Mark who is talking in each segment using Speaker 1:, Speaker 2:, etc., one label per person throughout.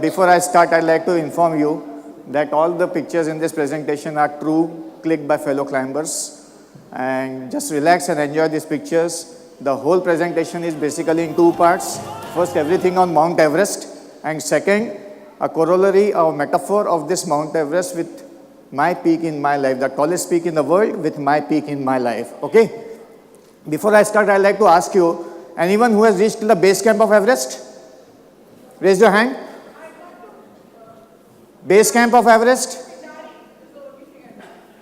Speaker 1: Before I start, I'd like to inform you that all the pictures in this presentation are true, clicked by fellow climbers. And just relax and enjoy these pictures. The whole presentation is basically in two parts. First, everything on Mount Everest. And second, a corollary or metaphor of this Mount Everest with my peak in my life, the tallest peak in the world with my peak in my life. Okay? Before I start, I'd like to ask you, anyone who has reached the base camp of Everest? Raise your hand. Base camp of Everest?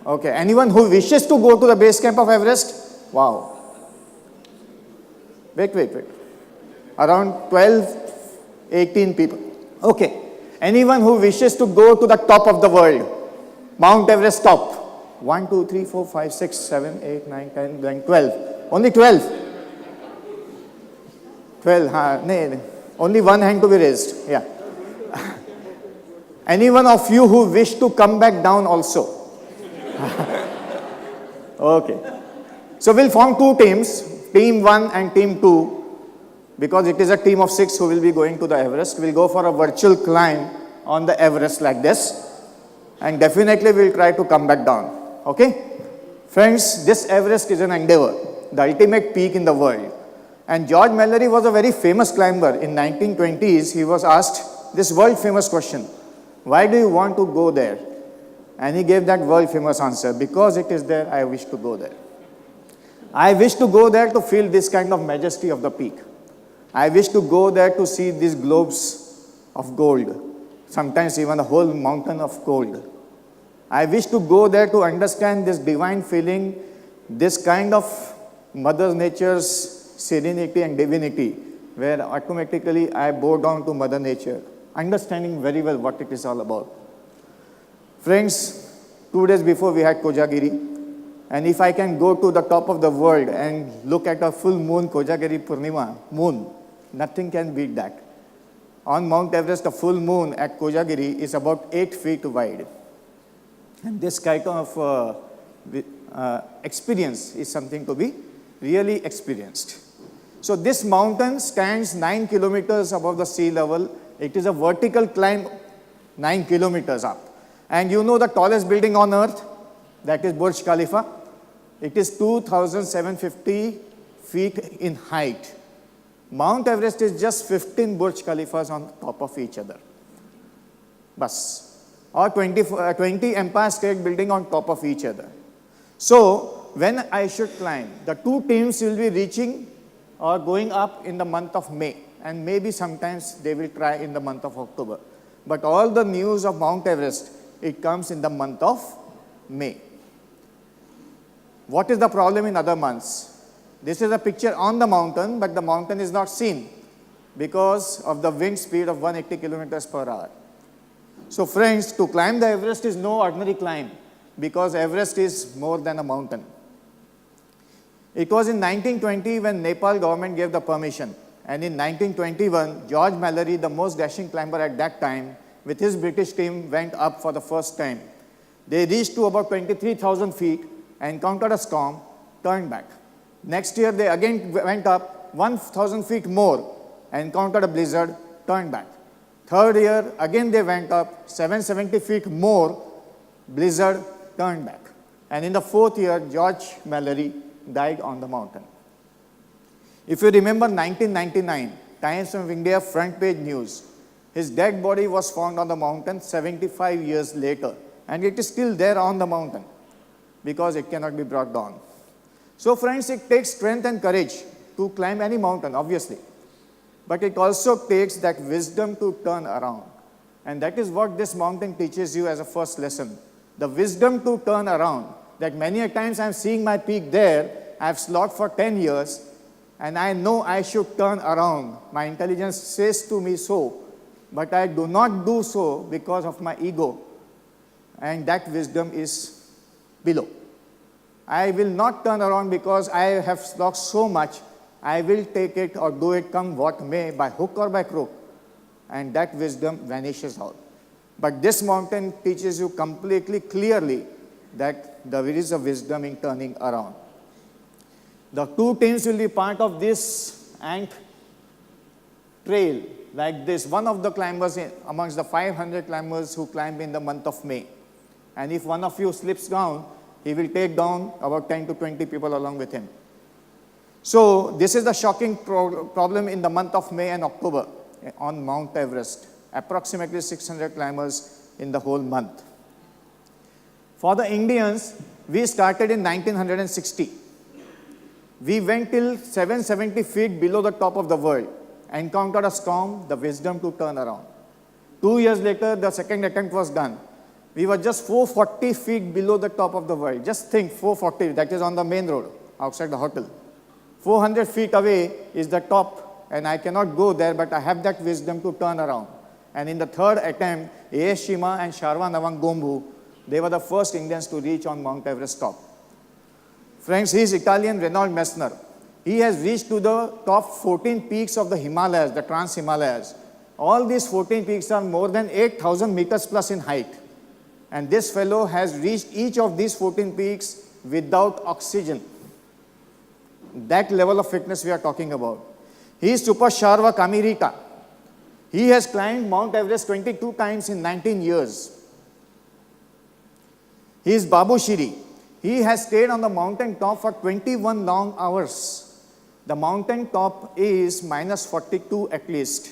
Speaker 1: Okay. Anyone who wishes to go to the base camp of Everest? Wow. Wait. Around 12, 18 people. Okay. Anyone who wishes to go to the top of the world? Mount Everest top. 1, 2, 3, 4, 5, 6, 7, 8, 9, 10, 11, 12. Only 12. 12. No. Only one hand to be raised. Yeah. Anyone of you who wish to come back down also? Okay. So we'll form two teams, team 1 and team 2, because it is a team of 6 who will be going to the Everest. We'll go for a virtual climb on the Everest like this, and definitely we'll try to come back down. Okay? Friends, this Everest is an endeavor, the ultimate peak in the world. And George Mallory was a very famous climber. In 1920s, he was asked this world famous question, why do you want to go there? And he gave that world famous answer, because it is there, I wish to go there. I wish to go there to feel this kind of majesty of the peak. I wish to go there to see these globes of gold, sometimes even a whole mountain of gold. I wish to go there to understand this divine feeling, this kind of Mother Nature's serenity and divinity, where automatically I bow down to Mother Nature, understanding very well what it is all about. Friends, 2 days before we had Kojagiri, and if I can go to the top of the world and look at a full moon, Kojagiri Purnima, moon, nothing can beat that. On Mount Everest, a full moon at Kojagiri is about 8 feet wide. And this kind of experience is something to be really experienced. So this mountain stands 9 kilometers above the sea level. It is a vertical climb 9 kilometers up. And you know the tallest building on earth? That is Burj Khalifa. It is 2,750 feet in height. Mount Everest is just 15 Burj Khalifas on top of each other. Bas. Or 20 Empire State Building on top of each other. So when I should climb, the two teams will be reaching or going up in the month of May. And maybe sometimes they will try in the month of October. But all the news of Mount Everest, it comes in the month of May. What is the problem in other months? This is a picture on the mountain, but the mountain is not seen because of the wind speed of 180 kilometers per hour. So friends, to climb the Everest is no ordinary climb, because Everest is more than a mountain. It was in 1920 when Nepal government gave the permission. And in 1921, George Mallory, the most dashing climber at that time, with his British team went up for the first time. They reached to about 23,000 feet, encountered a storm, turned back. Next year, they again went up 1,000 feet more, encountered a blizzard, turned back. Third year, again they went up 770 feet more, blizzard, turned back. And in the fourth year, George Mallory died on the mountain. If you remember 1999, Times of India front page news, his dead body was found on the mountain 75 years later, and it is still there on the mountain because it cannot be brought down. So friends, it takes strength and courage to climb any mountain, obviously. But it also takes that wisdom to turn around. And that is what this mountain teaches you as a first lesson. The wisdom to turn around. That many a times I'm seeing my peak there, I've slogged for 10 years, and I know I should turn around. My intelligence says to me so, but I do not do so because of my ego. And that wisdom is below. I will not turn around because I have slogged so much. I will take it or do it come what may, by hook or by crook. And that wisdom vanishes out. But this mountain teaches you completely clearly that there is a wisdom in turning around. The two teams will be part of this ant trail like this, one of the climbers amongst the 500 climbers who climb in the month of May. And if one of you slips down, he will take down about 10 to 20 people along with him. So this is the shocking problem in the month of May and October on Mount Everest. Approximately 600 climbers in the whole month. For the Indians, we started in 1960. We went till 770 feet below the top of the world, encountered a storm, the wisdom to turn around. 2 years later, the second attempt was done. We were just 440 feet below the top of the world. Just think, 440, that is on the main road, outside the hotel. 400 feet away is the top, and I cannot go there, but I have that wisdom to turn around. And in the third attempt, A.S. Shima and Sharva Navangombu, they were the first Indians to reach on Mount Everest top. Friends, he is Italian Reynold Messner. He has reached to the top 14 peaks of the Himalayas, the Trans-Himalayas. All these 14 peaks are more than 8,000 meters plus in height. And this fellow has reached each of these 14 peaks without oxygen. That level of fitness we are talking about. He is Super Sharva Kamirita. He has climbed Mount Everest 22 times in 19 years. He is Babu Shiri. He has stayed on the mountain top for 21 long hours. The mountain top is minus 42 at least.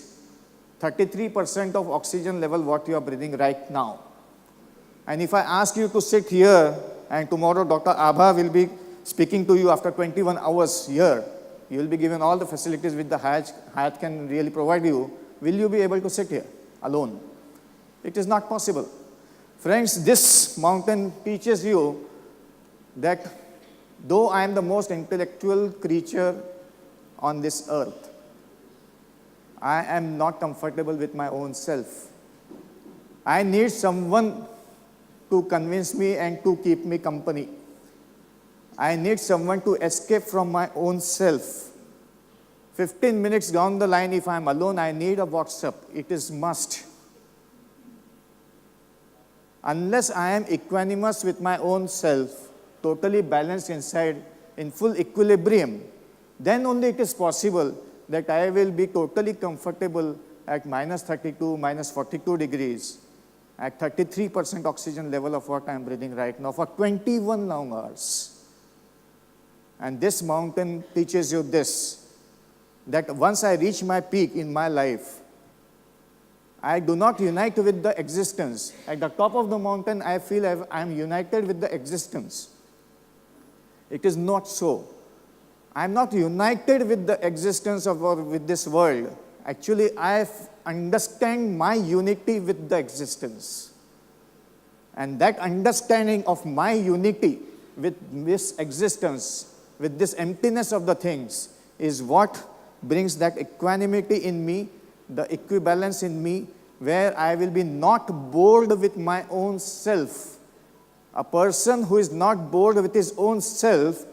Speaker 1: 33% of oxygen level what you are breathing right now. And if I ask you to sit here, and tomorrow Dr. Abha will be speaking to you after 21 hours here, you will be given all the facilities which the Hayat can really provide you. Will you be able to sit here alone? It is not possible. Friends, this mountain teaches you that though I am the most intellectual creature on this earth, I am not comfortable with my own self. I need someone to convince me and to keep me company. I need someone to escape from my own self. 15 minutes down the line, if I am alone, I need a WhatsApp. It is must. Unless I am equanimous with my own self, totally balanced inside, in full equilibrium, then only it is possible that I will be totally comfortable at minus 32, minus 42 degrees, at 33% oxygen level of what I am breathing right now for 21 long hours. And this mountain teaches you this, that once I reach my peak in my life, I do not unite with the existence. At the top of the mountain, I feel I am united with the existence. It is not so. I am not united with the existence of or with this world. Actually, I understand my unity with the existence. And that understanding of my unity with this existence, with this emptiness of the things, is what brings that equanimity in me, the equibalence in me, where I will be not bored with my own self. A person who is not bored with his own self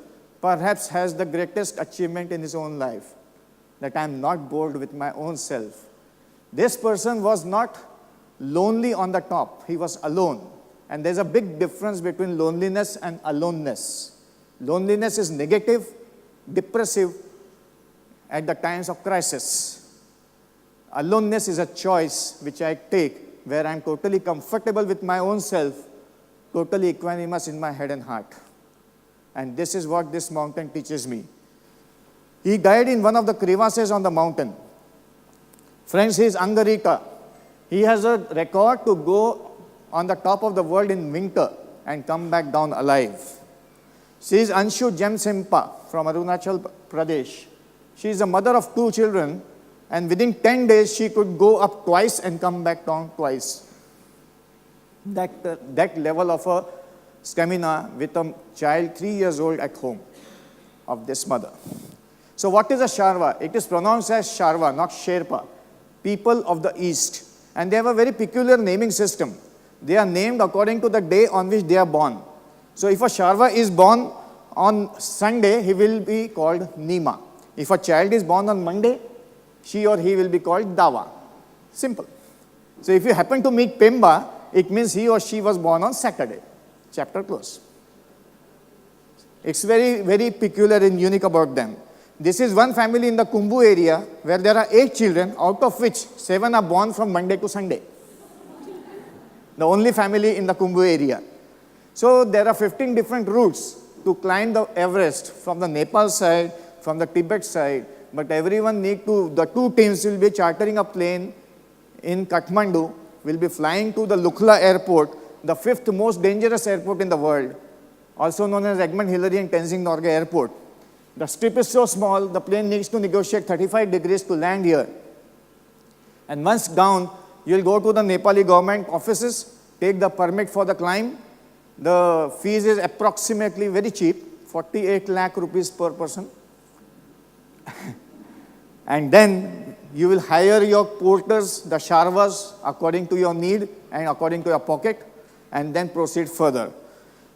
Speaker 1: perhaps has the greatest achievement in his own life, that I am not bored with my own self. This person was not lonely on the top, he was alone. And there's a big difference between loneliness and aloneness. Loneliness is negative, depressive at the times of crisis. Aloneness is a choice which I take where I'm totally comfortable with my own self, totally equanimous in my head and heart. And this is what this mountain teaches me. He died in one of the crevasses on the mountain. Friends, he is Angarika. He has a record to go on the top of the world in winter and come back down alive. She is Anshu Jemsempa from Arunachal Pradesh. She is a mother of 2 children, and within 10 days she could go up twice and come back down twice. That level of a stamina with a child 3 years old at home of this mother. So what is a Sharva? It is pronounced as Sharva, not Sherpa. People of the East. And they have a very peculiar naming system. They are named according to the day on which they are born. So if a Sharva is born on Sunday, he will be called Nima. If a child is born on Monday, she or he will be called Dawa. Simple. So if you happen to meet Pemba, it means he or she was born on Saturday. Chapter close. It's very, very peculiar and unique about them. This is one family in the Kumbu area where there are 8 children, out of which 7 are born from Monday to Sunday. The only family in the Kumbu area. So there are 15 different routes to climb the Everest from the Nepal side, from the Tibet side, but everyone the 2 teams will be chartering a plane in Kathmandu, will be flying to the Lukla airport, the 5th most dangerous airport in the world, also known as Egmont Hillary and Tenzing Norgay Airport. The strip is so small, the plane needs to negotiate 35 degrees to land here. And once down, you will go to the Nepali government offices, take the permit for the climb. The fees is approximately very cheap, 48 lakh rupees per person. And then you will hire your porters, the sharvas, according to your need and according to your pocket, and then proceed further.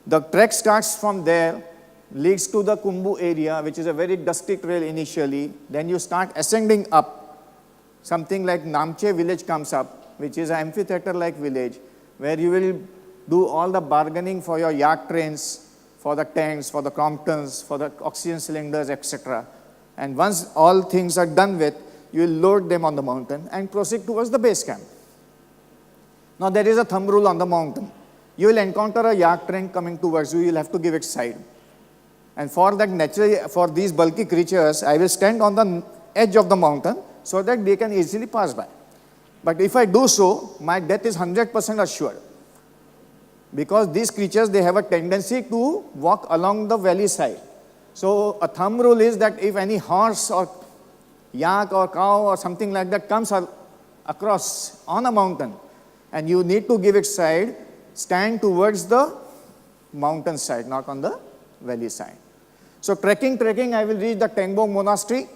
Speaker 1: The trek starts from there, leads to the Kumbu area, which is a very dusty trail initially. Then you start ascending up. Something like Namche village comes up, which is an amphitheater-like village, where you will do all the bargaining for your yak trains, for the tents, for the Cromptons, for the oxygen cylinders, etc. And once all things are done with, you will load them on the mountain and proceed towards the base camp. Now there is a thumb rule on the mountain. You will encounter a yak train coming towards you, you will have to give it side. And for that, naturally, for these bulky creatures, I will stand on the edge of the mountain so that they can easily pass by. But if I do so, my death is 100% assured. Because these creatures, they have a tendency to walk along the valley side. So a thumb rule is that if any horse or yak or cow or something like that comes across on a mountain and you need to give it side, stand towards the mountain side, not on the valley side. So trekking, I will reach the Tengbong monastery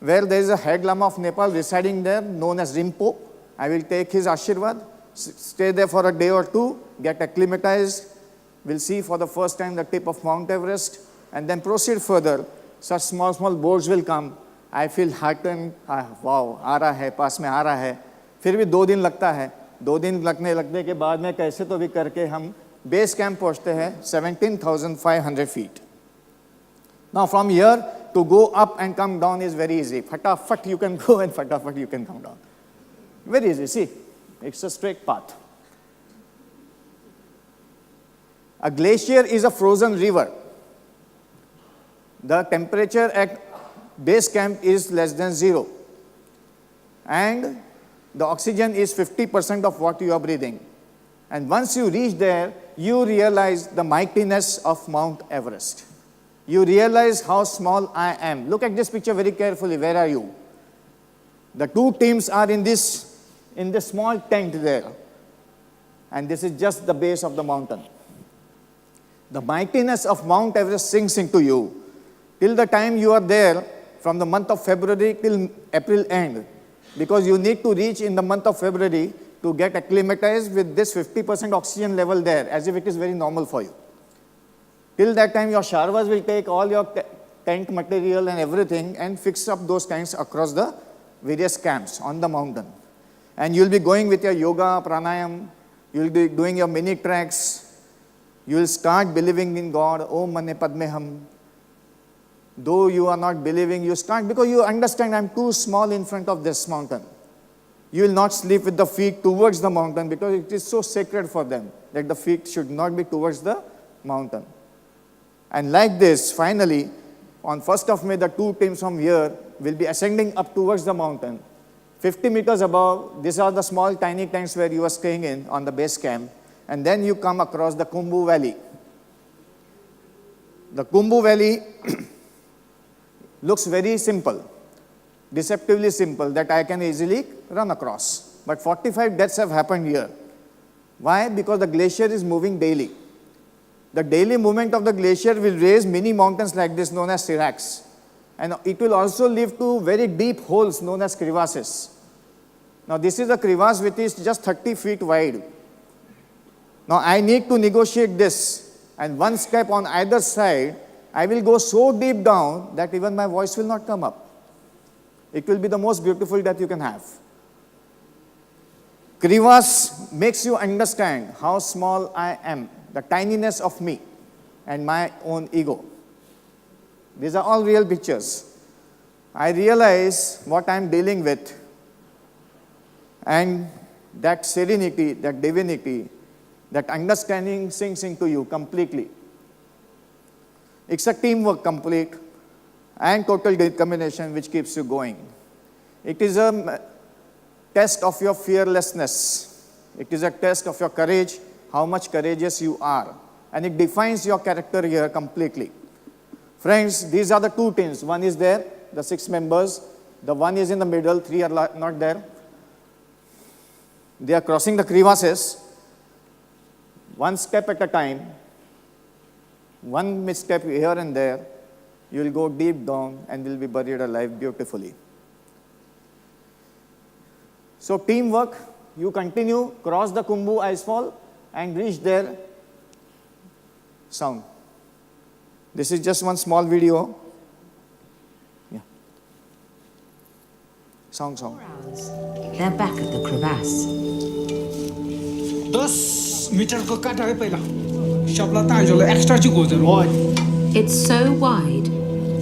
Speaker 1: where there is a head lama of Nepal residing there known as Rimpo. I will take his Ashirwad, stay there for a day or two, get acclimatized, will see for the first time the tip of Mount Everest, and then proceed further. Such small boards will come. I feel heartened, wow, आ रहा है, पास में आ रहा है. फिर भी 2 दिन लगता है. 2 दिन लगने के बाद में कैसे तो भी करके हम base camp पहुंचते हैं 17,500 feet. Now from here to go up and come down is very easy. Fatafat you can go and fatafat you can come down. Very easy, see, it's a straight path. A glacier is a frozen river. The temperature at base camp is less than 0. And the oxygen is 50% of what you are breathing. And once you reach there, you realize the mightiness of Mount Everest. You realize how small I am. Look at this picture very carefully. Where are you? The 2 teams are in this small tent there. And this is just the base of the mountain. The mightiness of Mount Everest sinks into you. Till the time you are there, from the month of February till April end, because you need to reach in the month of February to get acclimatized with this 50% oxygen level there, as if it is very normal for you. Till that time, your sharvas will take all your tent material and everything and fix up those tents across the various camps on the mountain. And you'll be going with your yoga, pranayam, you'll be doing your mini treks, you will start believing in God, Om Mane Padme Hum. Though you are not believing, you start because you understand I'm too small in front of this mountain. You will not sleep with the feet towards the mountain because it is so sacred for them that the feet should not be towards the mountain. And like this, finally, on 1st of May, the 2 teams from here will be ascending up towards the mountain. 50 meters above, these are the small tiny tents where you are staying in on the base camp. And then you come across the Kumbu Valley. The Kumbu Valley looks very simple, deceptively simple, that I can easily run across. But 45 deaths have happened here. Why? Because the glacier is moving daily. The daily movement of the glacier will raise mini mountains like this known as seracs. And it will also lead to very deep holes known as crevasses. Now this is a crevasse which is just 30 feet wide. Now I need to negotiate this, and one step on either side, I will go so deep down that even my voice will not come up. It will be the most beautiful that you can have. Crevasse makes you understand how small I am, the tininess of me and my own ego. These are all real pictures. I realize what I'm dealing with, and that serenity, that divinity, that understanding sinks into you completely. It's a teamwork complete and total determination which keeps you going. It is a test of your fearlessness. It is a test of your courage, how much courageous you are. And it defines your character here completely. Friends, these are the two teams. One is there, the 6 members. The one is in the middle, 3 are not there. They are crossing the crevasses, one step at a time. One misstep here and there, you will go deep down and will be buried alive beautifully. So teamwork, you continue, cross the Kumbu icefall and reach there. Sound. This is just one small video. Yeah. Sound.
Speaker 2: 4 hours. They're back at the crevasse.
Speaker 3: 10 मिटरको काटा है पहिला सबला ताजोले extra चाहिँ गोजन हो
Speaker 2: It's so wide,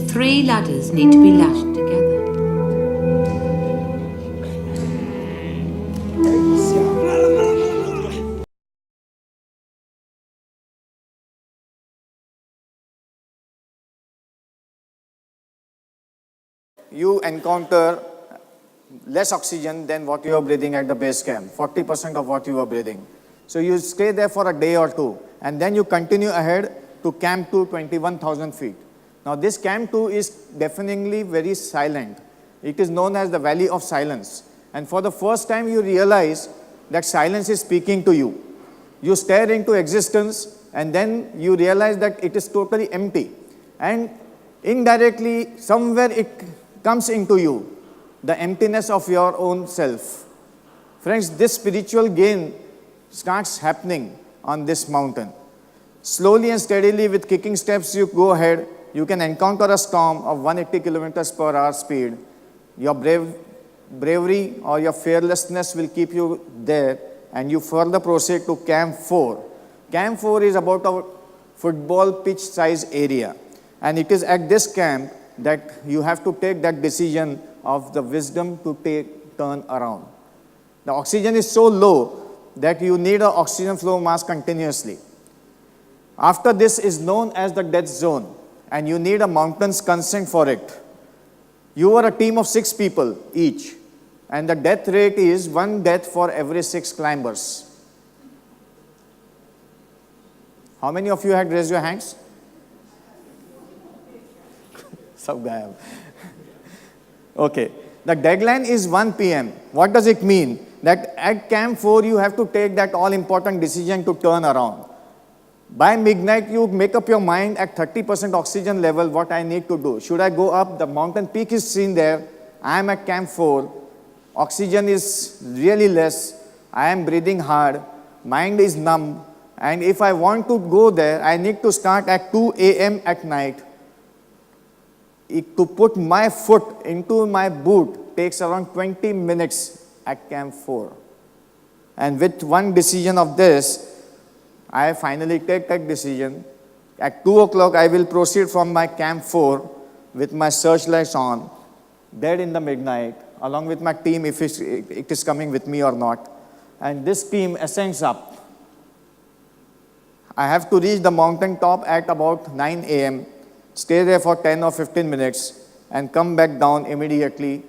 Speaker 2: 3 ladders need to be lashed together.
Speaker 1: You encounter less oxygen than what you are breathing at the base camp, 40% of what you are breathing. So you stay there for a day or two, and then you continue ahead to Camp 2, 21,000 feet. Now this Camp 2 is definitely very silent. It is known as the Valley of Silence. And for the first time you realize that silence is speaking to you. You stare into existence, and then you realize that it is totally empty. And indirectly, somewhere it comes into you, the emptiness of your own self. Friends, this spiritual gain starts happening on this mountain. Slowly and steadily with kicking steps you go ahead, you can encounter a storm of 180 kilometers per hour speed. Your bravery or your fearlessness will keep you there, and you further proceed to Camp 4. Camp 4 is about a football pitch size area, and it is at this camp that you have to take that decision of the wisdom to turn around. The oxygen is so low that you need an oxygen flow mask continuously. After this is known as the death zone, and you need a mountain's consent for it. You are a team of 6 people each, and the death rate is 1 death for every 6 climbers. How many of you had raised your hands? Sab gayab. Okay. The deadline is 1 p.m. What does it mean? That at Camp 4, you have to take that all-important decision to turn around. By midnight, you make up your mind at 30% oxygen level what I need to do. Should I go up? The mountain peak is seen there. I am at Camp 4. Oxygen is really less. I am breathing hard. Mind is numb. And if I want to go there, I need to start at 2 a.m. at night. To put my foot into my boot takes around 20 minutes at Camp 4. And with one decision of this, I finally take that decision. At 2 o'clock, I will proceed from my Camp 4 with my searchlights on, dead in the midnight, along with my team if it is coming with me or not. And this team ascends up. I have to reach the mountain top at about 9 a.m., stay there for 10 or 15 minutes, and come back down immediately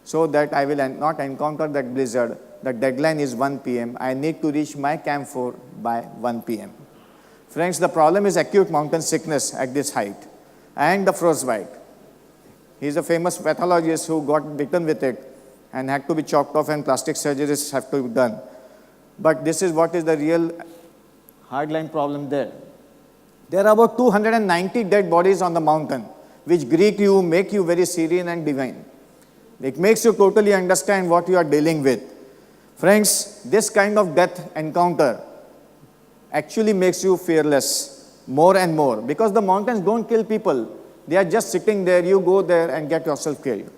Speaker 1: so that I will not encounter that blizzard. The deadline is 1 p.m. I need to reach my Camp 4 by 1 p.m. Friends, the problem is acute mountain sickness at this height and the frostbite. He is a famous pathologist who got bitten with it and had to be chopped off, and plastic surgeries have to be done. But this is what is the real hardline problem there. There are about 290 dead bodies on the mountain, which greet you, make you very serene and divine. It makes you totally understand what you are dealing with. Friends, this kind of death encounter actually makes you fearless more and more, because the mountains don't kill people. They are just sitting there. You go there and get yourself killed.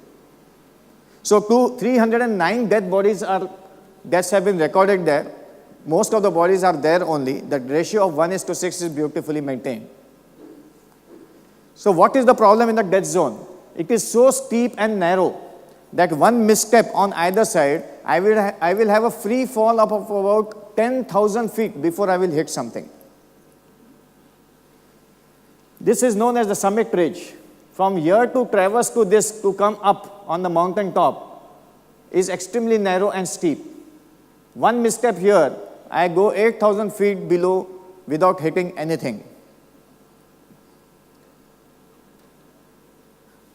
Speaker 1: So 309 deaths have been recorded there. Most of the bodies are there only. The ratio of 1:6 is beautifully maintained. So what is the problem in the death zone? it is so steep and narrow that one misstep on either side, I will have a free fall of about 10,000 feet before I will hit something. This is known as the summit ridge. From here to traverse to this, to come up on the mountain top, is extremely narrow and steep. One misstep here, I go 8,000 feet below without hitting anything.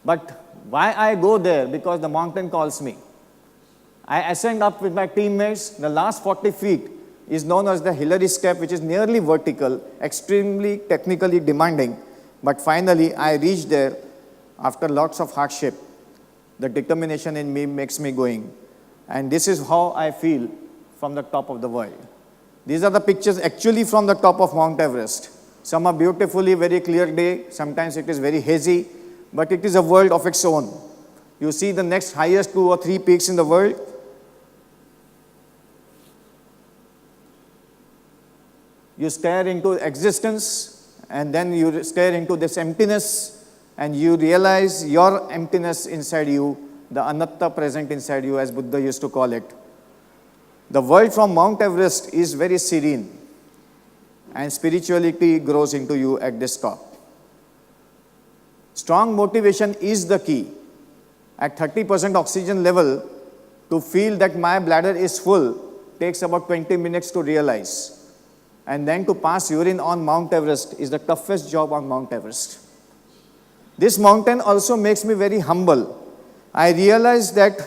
Speaker 1: But why I go there? Because the mountain calls me. I ascend up with my teammates. The last 40 feet is known as the Hillary step, which is nearly vertical, extremely technically demanding. But finally, I reach there after lots of hardship. The determination in me makes me going. And this is how I feel from the top of the world. These are the pictures actually from the top of Mount Everest. Some are beautifully, very clear day. Sometimes it is very hazy. But it is a world of its own. You see the next highest 2 or 3 peaks in the world. You stare into existence, and then you stare into this emptiness, and you realize your emptiness inside you, the anatta present inside you, as Buddha used to call it. The world from Mount Everest is very serene, and spirituality grows into you at this top. Strong motivation is the key. At 30% oxygen level, to feel that my bladder is full takes about 20 minutes to realize. And then to pass urine on Mount Everest is the toughest job on Mount Everest. This mountain also makes me very humble. I realize that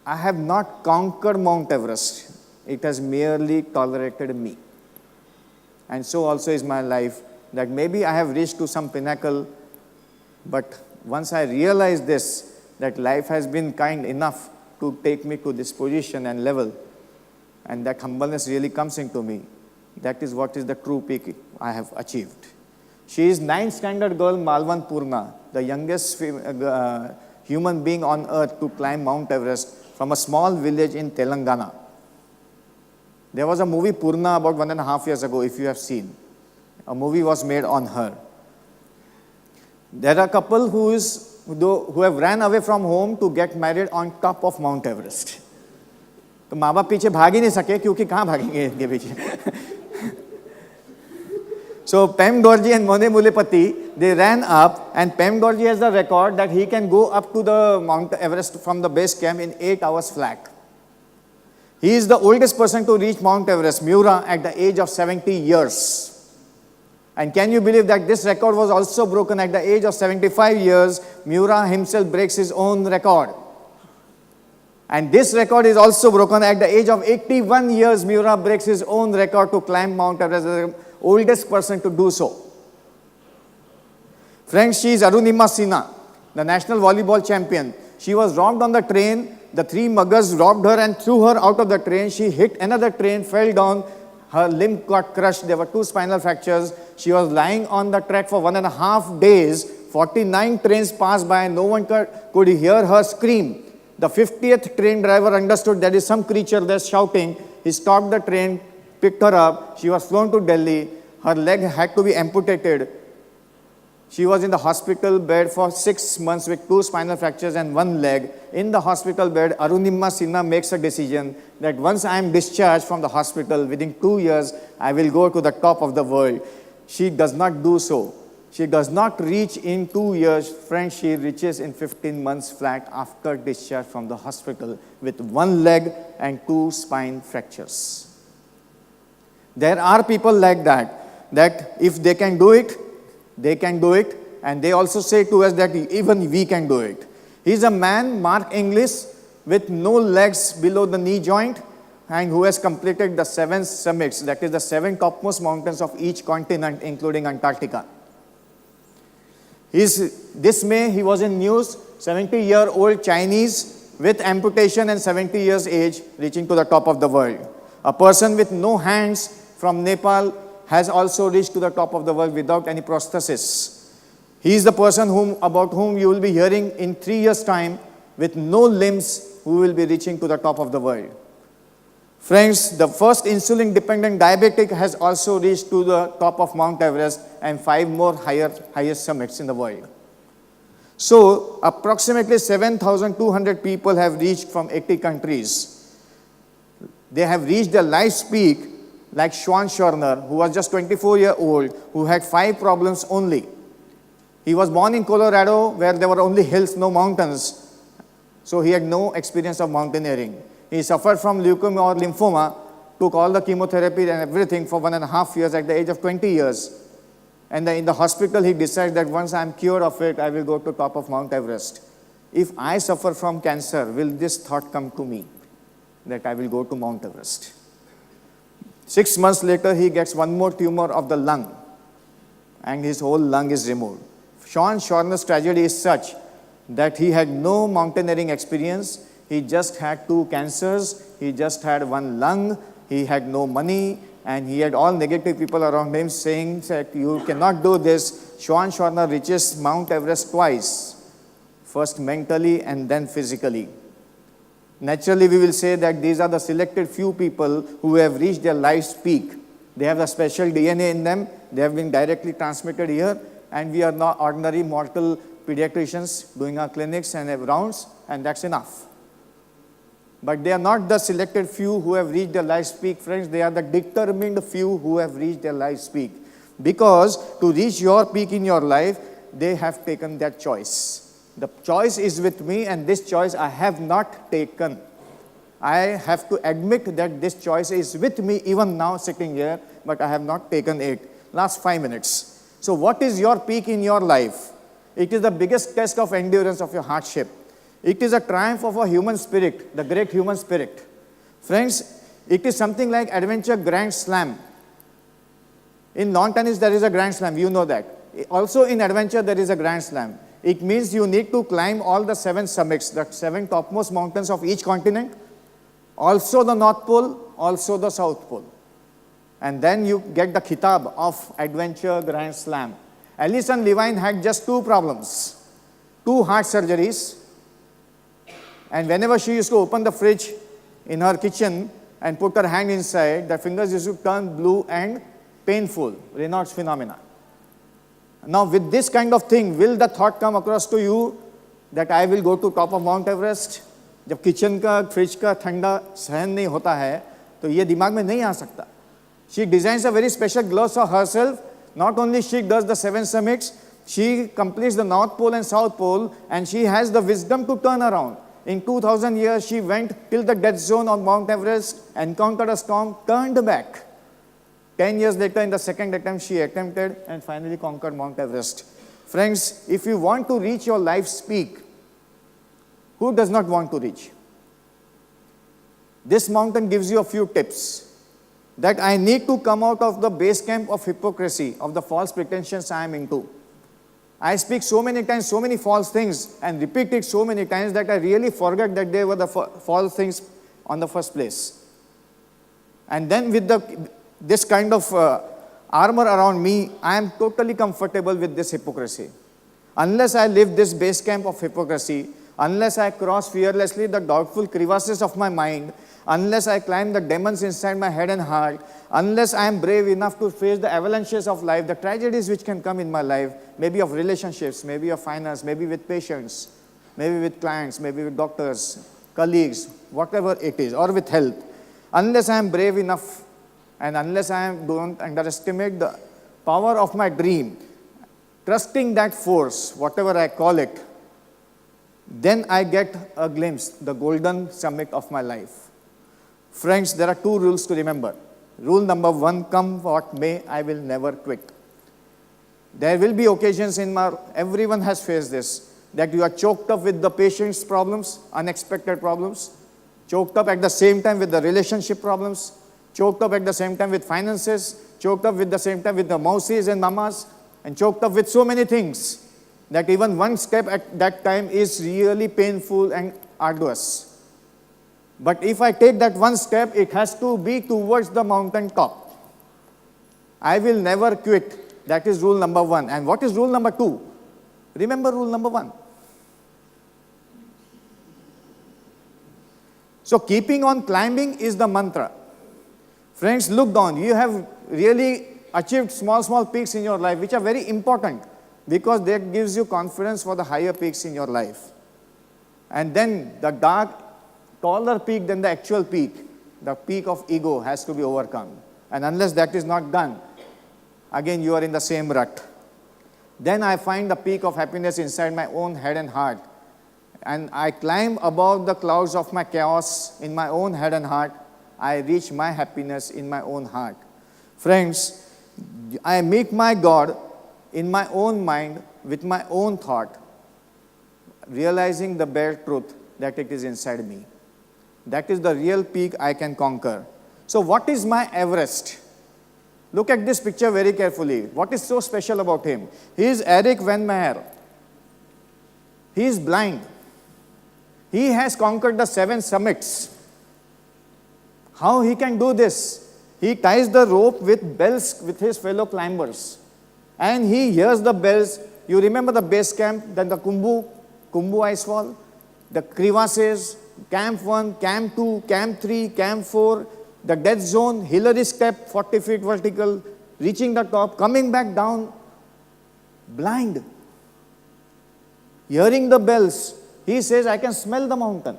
Speaker 1: I have not conquered Mount Everest. It has merely tolerated me. And so also is my life, that maybe I have reached to some pinnacle, but once I realize this, that life has been kind enough to take me to this position and level, and that humbleness really comes into me. That is what is the true peak I have achieved. She is 9th standard girl Malwan Purna, the youngest human being on earth to climb Mount Everest from a small village in Telangana. There was a movie Purna about 1.5 years ago, if you have seen. A movie was made on her. There are a couple who have ran away from home to get married on top of Mount Everest. तो माँ बाप पीछे भाग ही नहीं सके क्योंकि कहाँ भागेंगे इनके पीछे. So Pem Dorji and Mone Mulepati, they ran up, and Pem Dorji has the record that he can go up to the Mount Everest from the base camp in 8 hours flat. He is the oldest person to reach Mount Everest, Miura, at the age of 70 years. And can you believe that this record was also broken at the age of 75 years? Miura himself breaks his own record. And this record is also broken at the age of 81 years. Miura breaks his own record to climb Mount Everest as the oldest person to do so. Friends, she is Arunima Sinha, the national volleyball champion. She was robbed on the train. The 3 muggers robbed her and threw her out of the train. She hit another train, fell down. Her limb got crushed. There were 2 spinal fractures. She was lying on the track for 1.5 days. 49 trains passed by. No one could hear her scream. The 50th train driver understood there is some creature there shouting. He stopped the train, picked her up. She was flown to Delhi. Her leg had to be amputated. She was in the hospital bed for 6 months with 2 spinal fractures and 1 leg. In the hospital bed, Arunima Sinha makes a decision that once I am discharged from the hospital, within 2 years, I will go to the top of the world. She does not do so. She does not reach in 2 years. Friends, she reaches in 15 months flat after discharge from the hospital with 1 leg and 2 spine fractures. There are people like that if they can do it, they can do it, and they also say to us that even we can do it. He's a man, Mark Inglis, with no legs below the knee joint, and who has completed the 7 summits, that is the 7 topmost mountains of each continent, including Antarctica. This May, he was in news, 70-year-old Chinese with amputation and 70 years age, reaching to the top of the world. A person with no hands from Nepal has also reached to the top of the world without any prosthesis. He is the person about whom you will be hearing in 3 years' time with no limbs, who will be reaching to the top of the world. Friends, the first insulin-dependent diabetic has also reached to the top of Mount Everest and 5 more highest summits in the world. So, approximately 7,200 people have reached from 80 countries. They have reached their life's peak, like Schwan Schorner, who was just 24-year-old, who had 5 problems only. He was born in Colorado, where there were only hills, no mountains. So he had no experience of mountaineering. He suffered from leukemia or lymphoma, took all the chemotherapy and everything for 1.5 years at the age of 20 years. And in the hospital, he decided that once I'm cured of it, I will go to top of Mount Everest. If I suffer from cancer, will this thought come to me that I will go to Mount Everest? 6 months later, he gets one more tumor of the lung, and his whole lung is removed. Schwan Schorner's tragedy is such that he had no mountaineering experience. He just had 2 cancers, he just had 1 lung, he had no money, and he had all negative people around him saying that you cannot do this. Schwan Schorner reaches Mount Everest twice, first mentally and then physically. Naturally, we will say that these are the selected few people who have reached their life's peak. They have a special DNA in them, they have been directly transmitted here, and we are not ordinary mortal pediatricians doing our clinics and rounds, and that's enough. But they are not the selected few who have reached their life's peak, friends. They are the determined few who have reached their life's peak. Because to reach your peak in your life, they have taken that choice. The choice is with me, and this choice I have not taken. I have to admit that this choice is with me even now sitting here, but I have not taken it. Last 5 minutes. So what is your peak in your life? It is the biggest test of endurance of your hardship. It is a triumph of a human spirit, the great human spirit. Friends, it is something like adventure grand slam. In lawn tennis, there is a grand slam, you know that. Also in adventure, there is a grand slam. It means you need to climb all the 7 summits, the 7 topmost mountains of each continent, also the North Pole, also the South Pole. And then you get the khitab of adventure grand slam. Alison Levine had just 2 problems, 2 heart surgeries. And whenever she used to open the fridge in her kitchen and put her hand inside, the fingers used to turn blue and painful, Raynaud's phenomena. Now with this kind of thing, will the thought come across to you that I will go to top of Mount Everest? जब kitchen का fridge का ठंडा सहन नहीं होता है तो ये दिमाग में नहीं आ सकता. She designs a very special gloves for herself. Not only she does the 7 summits, she completes the North Pole and South Pole, and she has the wisdom to turn around. In 2000 years, she went till the death zone on Mount Everest, encountered a storm, turned back. 10 years later, in the second attempt, she attempted and finally conquered Mount Everest. Friends, if you want to reach your life's peak, who does not want to reach? This mountain gives you a few tips. That I need to come out of the base camp of hypocrisy, of the false pretensions I am into. I speak so many times, so many false things, and repeat it so many times that I really forget that they were the false things on the first place. And then with this kind of armor around me, I am totally comfortable with this hypocrisy. Unless I live this base camp of hypocrisy, unless I cross fearlessly the doubtful crevasses of my mind, unless I climb the demons inside my head and heart, unless I am brave enough to face the avalanches of life, the tragedies which can come in my life, maybe of relationships, maybe of finance, maybe with patients, maybe with clients, maybe with doctors, colleagues, whatever it is, or with health, unless I am brave enough and unless I don't underestimate the power of my dream, trusting that force, whatever I call it, then I get a glimpse, the golden summit of my life. Friends, there are 2 rules to remember. Rule number 1, come what may, I will never quit. There will be occasions everyone has faced this, that you are choked up with the patient's problems, unexpected problems, choked up at the same time with the relationship problems, choked up at the same time with finances, choked up with the same time with the mausis and mamas, and choked up with so many things that even one step at that time is really painful and arduous. But if I take that one step, it has to be towards the mountain top. I will never quit. That is rule number 1. And what is rule number 2? Remember rule number 1. So keeping on climbing is the mantra. Friends, look down. You have really achieved small peaks in your life, which are very important because that gives you confidence for the higher peaks in your life. And then the dark, taller peak than the actual peak, the peak of ego, has to be overcome. And unless that is not done, again you are in the same rut. Then I find the peak of happiness inside my own head and heart. And I climb above the clouds of my chaos in my own head and heart. I reach my happiness in my own heart. Friends, I meet my God in my own mind with my own thought, realizing the bare truth that it is inside me. That is the real peak I can conquer. So what is my Everest? Look at this picture very carefully. What is so special about him? He is Eric Van Meyer. He is blind. He has conquered the 7 summits. How he can do this? He ties the rope with bells with his fellow climbers. And he hears the bells. You remember the base camp, then the Kumbu Icefall, the crevasses, Camp 1, Camp 2, Camp 3, Camp 4, the death zone, Hillary step, 40 feet vertical, reaching the top, coming back down, blind. Hearing the bells, he says, I can smell the mountain.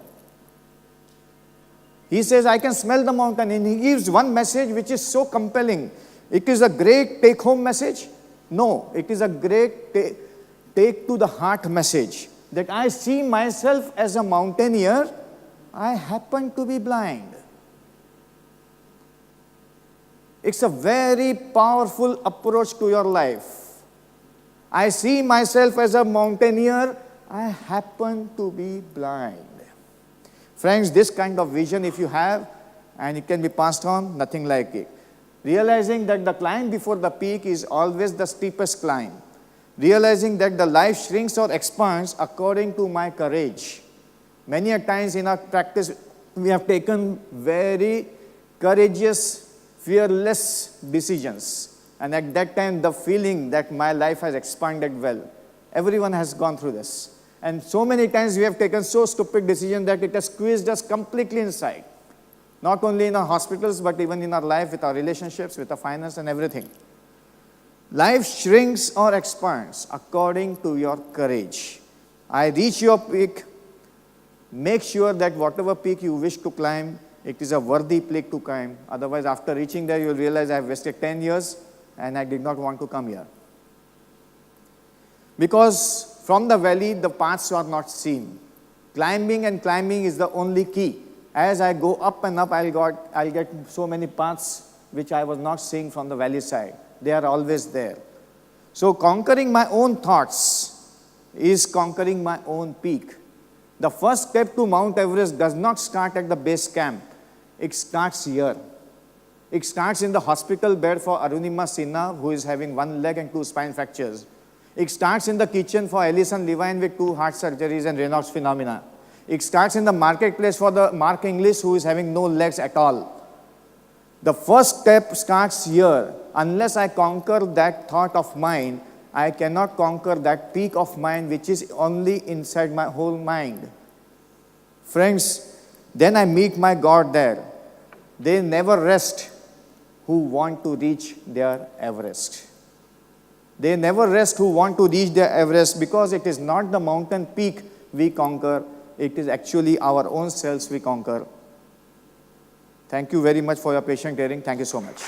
Speaker 1: He says, I can smell the mountain. And he gives one message which is so compelling. It is a great take-home message. No, it is a great take to the heart message. That I see myself as a mountaineer, I happen to be blind. It's a very powerful approach to your life. I see myself as a mountaineer, I happen to be blind. Friends, this kind of vision if you have, and it can be passed on, nothing like it. Realizing that the climb before the peak is always the steepest climb. Realizing that the life shrinks or expands according to my courage. Many a times in our practice, we have taken very courageous, fearless decisions. And at that time, the feeling that my life has expanded well. Everyone has gone through this. And so many times we have taken so stupid decisions that it has squeezed us completely inside. Not only in our hospitals, but even in our life, with our relationships, with our finance and everything. Life shrinks or expands according to your courage. I reach your peak. Make sure that whatever peak you wish to climb, it is a worthy peak to climb. Otherwise, after reaching there, you will realize I have wasted 10 years and I did not want to come here. Because from the valley, the paths are not seen. Climbing and climbing is the only key. As I go up and up, I'll get so many paths which I was not seeing from the valley side. They are always there. So conquering my own thoughts is conquering my own peak. The first step to Mount Everest does not start at the base camp. It starts here. It starts in the hospital bed for Arunima Sinha, who is having 1 leg and 2 spine fractures. It starts in the kitchen for Alison Levine with 2 heart surgeries and Raynaud's phenomena. It starts in the marketplace for the Mark Inglis, who is having no legs at all. The first step starts here. Unless I conquer that thought of mine, I cannot conquer that peak of mine which is only inside my whole mind. Friends, then I meet my God there. They never rest who want to reach their Everest. They never rest who want to reach their Everest, because it is not the mountain peak we conquer, it is actually our own selves we conquer. Thank you very much for your patient hearing. Thank you so much.